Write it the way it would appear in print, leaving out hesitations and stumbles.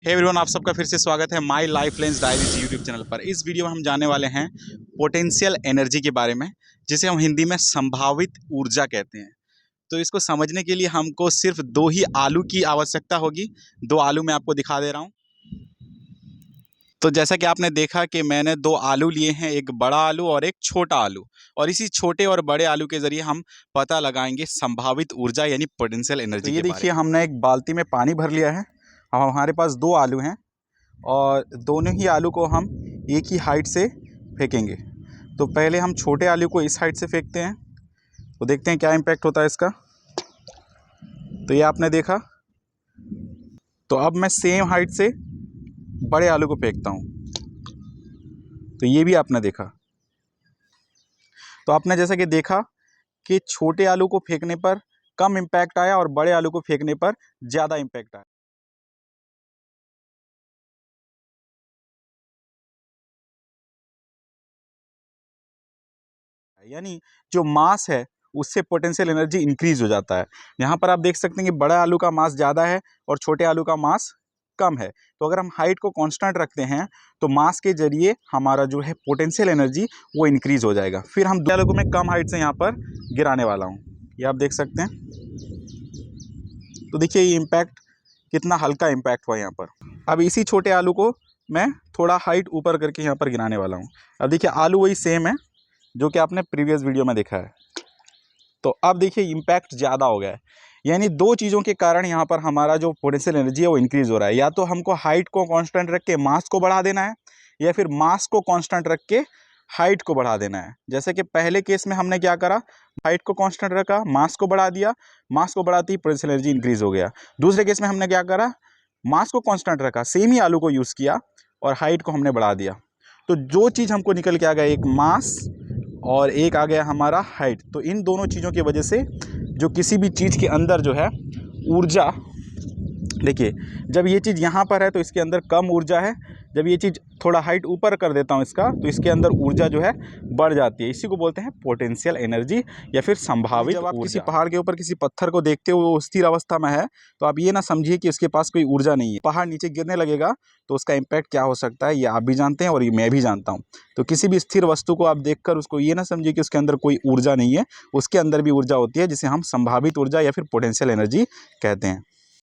Hey everyone, आप सबका फिर से स्वागत है my life lens diaries YouTube channel पर। इस वीडियो में हम जानने वाले हैं पोटेंशियल एनर्जी के बारे में, जिसे हम हिंदी में संभावित ऊर्जा कहते हैं। तो इसको समझने के लिए हमको सिर्फ 2 ही आलू की आवश्यकता होगी। 2 आलू मैं आपको दिखा दे रहा हूँ। तो जैसा कि आपने देखा कि मैंने 2 आलू लिए हैं, एक बड़ा आलू और एक छोटा आलू, और इसी छोटे और बड़े आलू के ज़रिए हम पता लगाएंगे संभावित ऊर्जा यानी पोटेंशियल एनर्जी के बारे में। देखिए, हमने एक बाल्टी में पानी भर लिया है। अब हमारे पास 2 आलू हैं और दोनों ही आलू को हम एक ही हाइट से फेंकेंगे। तो पहले हम छोटे आलू को इस हाइट से फेंकते हैं, तो देखते हैं क्या इम्पैक्ट होता है इसका। तो ये आपने देखा। तो अब मैं सेम हाइट से बड़े आलू को फेंकता हूँ, तो ये भी आपने देखा। तो आपने जैसा कि देखा कि छोटे आलू को फेंकने पर कम इम्पैक्ट आया और बड़े आलू को फेंकने पर ज़्यादा इम्पैक्ट आया। यानी जो मास है उससे पोटेंशियल एनर्जी इंक्रीज हो जाता है। यहाँ पर आप देख सकते हैं कि बड़ा आलू का मास ज़्यादा है और छोटे आलू का मास कम है। तो अगर हम हाइट को कांस्टेंट रखते हैं तो मास के जरिए हमारा जो है पोटेंशियल एनर्जी वो इंक्रीज हो जाएगा। फिर हम दो आलू को मैं कम हाइट से यहाँ पर गिराने वाला हूँ, ये आप देख सकते हैं। तो देखिए ये इम्पैक्ट कितना हल्का इम्पैक्ट हुआ यहाँ पर। अब इसी छोटे आलू को मैं थोड़ा हाइट ऊपर करके यहाँ पर गिराने वाला हूँ। अब देखिए आलू वही सेम है जो कि आपने प्रीवियस वीडियो में देखा है। तो अब देखिए इम्पैक्ट ज़्यादा हो गया है। यानी 2 चीज़ों के कारण यहाँ पर हमारा जो पोटेंशियल एनर्जी है वो इंक्रीज़ हो रहा है। या तो हमको हाइट को कांस्टेंट रख के मास को बढ़ा देना है, या फिर मास को कांस्टेंट रख के हाइट को बढ़ा देना है। जैसे कि पहले केस में हमने क्या करा, हाइट को कांस्टेंट रखा, मास को बढ़ा दिया, मास को बढ़ाते ही पोटेंशियल एनर्जी इंक्रीज़ हो गया। दूसरे केस में हमने क्या करा, मास को कांस्टेंट रखा, सेम ही आलू को यूज़ किया और हाइट को हमने बढ़ा दिया। तो जो चीज़ हमको निकल के आ गया, एक मास और एक आ गया हमारा हाइट। तो इन दोनों चीज़ों की वजह से जो किसी भी चीज़ के अंदर जो है ऊर्जा, देखिए जब ये चीज़ यहाँ पर है तो इसके अंदर कम ऊर्जा है। जब ये चीज़ थोड़ा हाइट ऊपर कर देता हूँ इसका, तो इसके अंदर ऊर्जा जो है बढ़ जाती है। इसी को बोलते हैं पोटेंशियल एनर्जी या फिर संभावित ऊर्जा। जब आप किसी पहाड़ के ऊपर किसी पत्थर को देखते हो वो स्थिर अवस्था में है, तो आप ये ना समझिए कि उसके पास कोई ऊर्जा नहीं है। पहाड़ नीचे गिरने लगेगा तो उसका इम्पैक्ट क्या हो सकता है ये आप भी जानते हैं और ये मैं भी जानता हूँ। तो किसी भी स्थिर वस्तु को आप देखकर उसको ये ना समझिए कि उसके अंदर कोई ऊर्जा नहीं है, उसके अंदर भी ऊर्जा होती है, जिसे हम संभावित ऊर्जा या फिर पोटेंशियल एनर्जी कहते हैं।